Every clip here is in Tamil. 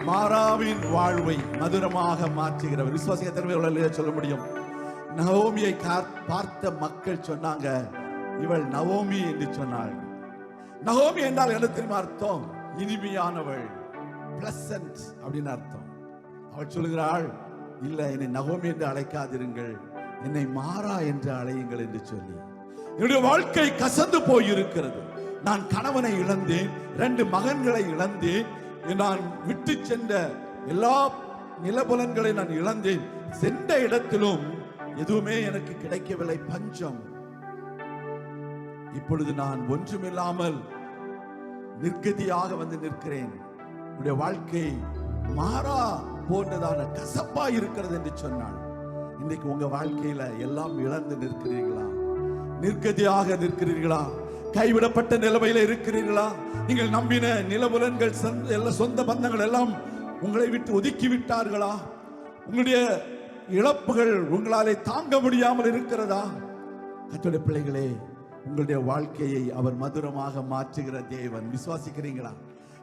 மாராவின் வாழ்வை மதுரமாக மாற்றுகிறவர். விசுவாசிக்க திறமையுள்ள சொல்ல முடியும். நவோமியை பார்த்த மக்கள் சொன்னாங்க, இவள் நவோமி என்று சொன்னாள். நவோமி என்றால் என்ன தெரியுமா அர்த்தம்? இனிமையானவள், பிளசன்ட் அப்படின்னு அர்த்தம். அவள் சொல்கிறாள், இல்ல, என்னை நவோமி என்று அழைக்காதிருங்கள், என்னை மாறா என்று அழையுங்கள் என்று சொல்லி. என்னுடைய வாழ்க்கை கசந்து போயிருக்கிறது. நான் கணவனை இழந்தேன், 2 மகன்களை இழந்தேன், நான் விட்டு சென்ற எல்லா நிலபலன்களை நான் இழந்தேன். சென்ற இடத்திலும் எதுவுமே எனக்கு கிடைக்கவில்லை, பஞ்சம். இப்பொழுது நான் ஒன்றுமில்லாமல் நிர்கதியாக வந்து நிற்கிறேன். உடைய வாழ்க்கை மாறா போன்றதான கசப்பா இருக்கிறது என்று சொன்னாள். இன்றைக்கு உங்க வாழ்க்கையில எல்லாம் இழந்து நிற்கிறீர்களா? நிர்கதியாக நிற்கிறீர்களா? கைவிடப்பட்ட நிலைமையில இருக்கிறீர்களா? நீங்கள் நம்பின நிலபுலன்கள், சொந்த பந்தங்கள் எல்லாம் உங்களை விட்டு ஒதுக்கி விட்டார்களா? உங்களுடைய இழப்புகள் உங்களாலே தாங்க முடியாமல் இருக்கிறதா? கர்த்தருடைய பிள்ளைகளே, உங்களுடைய வாழ்க்கையை அவர் மதுரமாக மாற்றுகிற தேவன். விசுவாசிக்கிறீங்களா?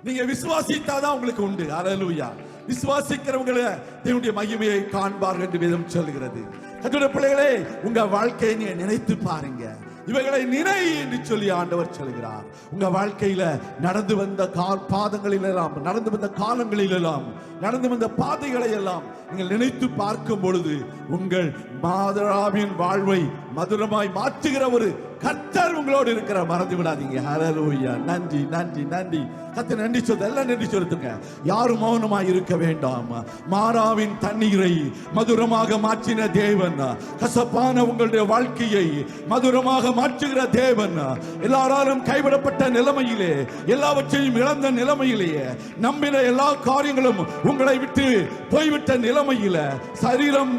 நீங்க விசுவாசித்தாதான் உங்களுக்கு உண்டு. அல்லேலூயா. விசுவாசிக்கிறவங்களே தேவனுடைய மகிமையை காண்பார்கள் என்று வேதம் சொல்கிறது. கர்த்தருடைய பிள்ளைகளே, உங்க வாழ்க்கையை நீங்க நினைத்து பாருங்க. இவைகளை நினை என்று சொல்லி ஆண்டவர் சொல்கிறார். உங்க வாழ்க்கையில நடந்து வந்த பாதங்களில் எல்லாம், நடந்து வந்த காலங்களில் எல்லாம், நடந்து வந்த பாதைகளை எல்லாம் நீங்கள் நினைத்து பார்க்கும் பொழுது உங்கள் மாதராவின் வாழ்வை மதுரமாய் மாற்றுகிற ஒரு கர்த்தர் உங்களோடு இருக்கிற. மறந்து விடாதீங்க. ஹல்லேலூயா. நன்றி நன்றி நன்றி. கர்த்தர் நன்றி சொல்லுங்க. எல்லாம் நன்றி சொல்லுங்க. யாரும் மௌனமாய் இருக்க வேண்டாம். மாறாவின் தண்ணீரை மதுரமாக மாற்றின தேவன், கசப்பான உங்களுடைய வாழ்க்கையை மதுரமாக மாற்றுகிற தேவன். எல்லாராலும் கைவிடப்பட்ட நிலைமையிலே, எல்லாவற்றையும் இழந்த நிலைமையிலேயே, நம்பின எல்லா காரியங்களும் உங்களை விட்டு போய்விட்ட நிலைமையில, சரீரம்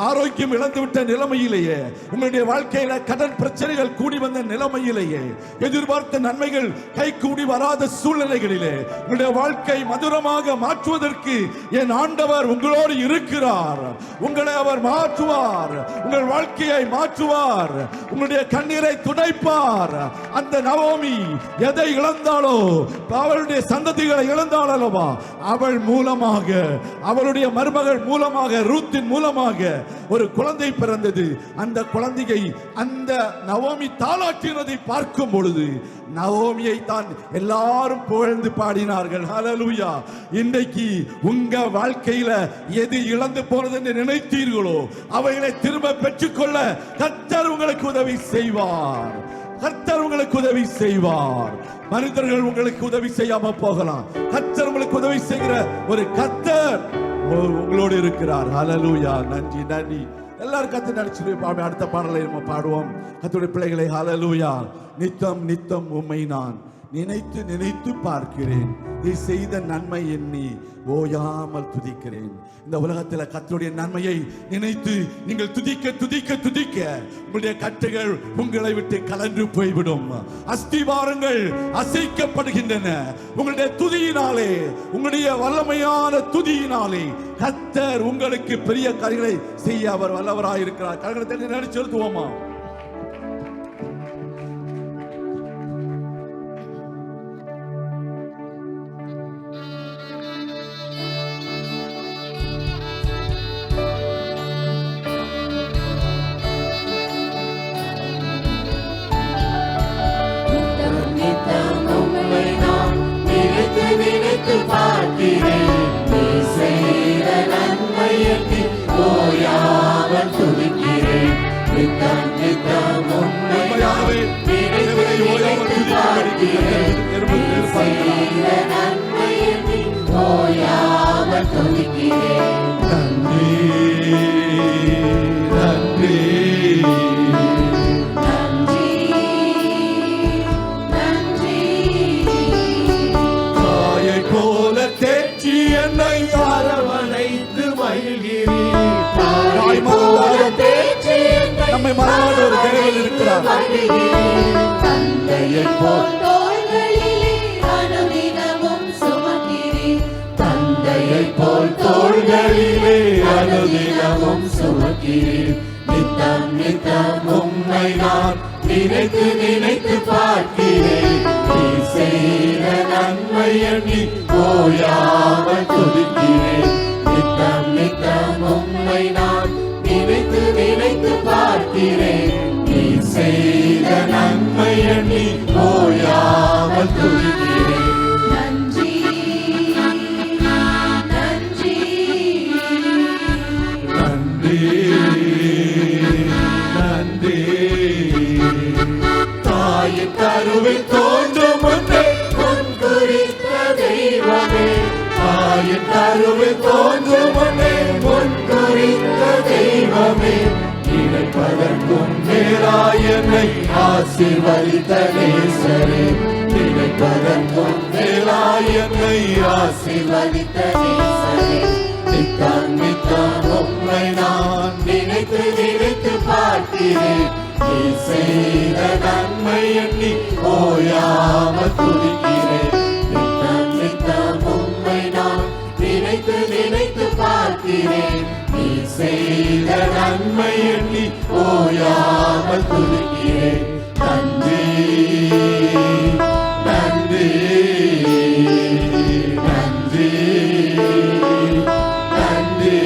ஆரோக்கியம் இழந்துவிட்ட நிலைமையிலேயே, உங்களுடைய வாழ்க்கையில கடன் பிரச்சனைகள் கூடி வந்த நிலைமையிலேயே, எதிர்பார்த்த நன்மைகள் கை கூடி வராத சூழ்நிலைகளிலே உங்களுடைய வாழ்க்கை மதுரமாக மாற்றுவதற்கு என் ஆண்டவர் உங்களோடு இருக்கிறார். உங்களை அவர் மாற்றுவார். உங்கள் வாழ்க்கையை மாற்றுவார். உங்களுடைய கண்ணீரை துடைப்பார். அந்த நவோமி எதை இழந்தாலோ, அவளுடைய சந்ததிகளை இழந்தாள் அல்லவா, அவள் மூலமாக, அவளுடைய மருமகள் மூலமாக, ரூத்தின் மூலமாக ஒரு குழந்தை பிறந்தது. அந்த குழந்தையை அந்த நவோமி தாளாற்றினதை பார்க்கும் பொழுது நவோமியை தான் எல்லாரும் புகழ்ந்து பாடினார்கள். ஹல்லேலூயா. இன்றைக்கு உங்க வாழ்க்கையில எது இழந்து போனது என்று நினைத்தீர்களோ அவைகளை திரும்ப பெற்றுக்கொள்ள கர்த்தர் உங்களுக்கு உதவி செய்வார். கர்த்தர் உங்களுக்கு உதவி செய்வார். மனிதர்கள் உங்களுக்கு உதவி செய்யாம போகலாம். கர்த்தர் உங்களுக்கு உதவி செய்கிற ஒரு கர்த்தர் உங்களோடு இருக்கிறார். ஹல்லேலூயா. நன்றி நன்றி. எல்லாரும் கத்து நடிச்சு அடுத்த பாடலை நம்ம பாடுவோம். கர்த்தருடைய பிள்ளைகளை, ஹல்லேலூயா. நித்தம் நித்தம் உம்மை நான் நினைத்து நினைத்து பார்க்கிறேன். நீ செய்த நன்மை எண்ணி ஓயாமல் துதிக்கிறேன். இந்த உலகத்தில் கர்த்தருடைய நன்மையை நினைத்து நீங்கள் துதிக்க துதிக்க துதிக்க உங்களுடைய கட்டுகள் உங்களை விட்டு கலன்று போய்விடும். அஸ்திவாரங்கள் அசைக்கப்படுகின்றன. உங்களுடைய துதியினாலே, உங்களுடைய வல்லமையான துதியினாலே கர்த்தர் உங்களுக்கு பெரிய காரியங்களை செய்ய அவர் வல்லவராயிருக்கிறார். கரங்களை நடிச்சு செலுத்துவோமா? நம்மை மறவாத ஒரு தேவன் இருக்கிறார். தந்தையை போல் தோள்களிலே அனுதினமும் சுமக்கிறேன். தந்தையை போல் தோள்களிலே அனுதினமும் சுமக்கிறேன். நித்தம் நித்தம் உம்மை நான் நினைத்து நினைத்து பார்க்கிறேன். நீ செய்த நன்மை எண்ணி ஓயாமல் துதிக்கிறேன். என் கருவில் தோன்றும் முன்னே முன்குறித்த தெய்வமே, நினைப்பதற்கும் மேலாய் என்னை ஆசீர்வதித்த நேசரே, நினைப்பதற்கும் மேலாய் என்னை ஆசீர்வதித்த நேசரே. நித்தம் நித்தம் உம்மை நான் நினைத்து நினைத்து பார்க்கிறேன், நீ செய்த நன்மை எண்ணி ஓயாமல் துதிக்கிறேன். நித்தம் நித்தம் உம்மை நான் நினைத்து நினைத்து பார்க்கிறேன், நீ செய்த நன்மை எண்ணி ஓயாமல் துதிக்கிறேன். நன்றி நன்றி நன்றி நன்றி.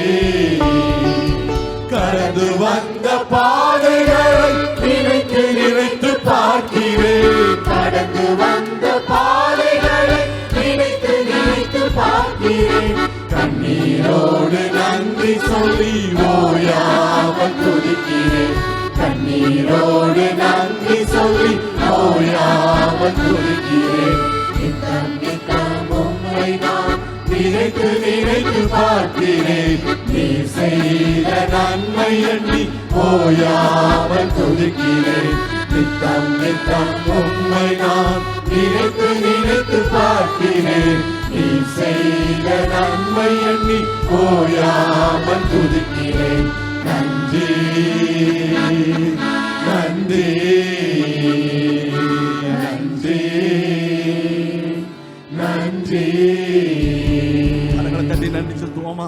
கடந்து வந்த பாதைகளை நினைத்து நினைத்து பார்க்கிறேன், கடந்து வந்த பாதைகளை நினைத்து நினைத்து பார்க்கிறேன். கண்ணீரோடு நன்றி சொல்லி ஓயாமல் துதிக்கிறேன், கண்ணீரோடு நன்றி சொல்லி ஓயாமல் துதிக்கிறேன். நித்தம் நித்தம் உம்மை நான் நினைத்து நினைத்து பார்க்கிறேன், நீ செய்த நன்மை எண்ணி ஓயாமல் துதிக்கிறேன். நித்தம் நித்தம் உம்மை நான் நினைத்து நினைத்து பார்க்கிறேன், நீ செய்த நன்மை எண்ணி ஓயாமல் துதிக்கிறேன். நன்றி நன்றி நன்றி நன்றி. கரங்களை தட்டி நன்றி செலுத்துவோமா?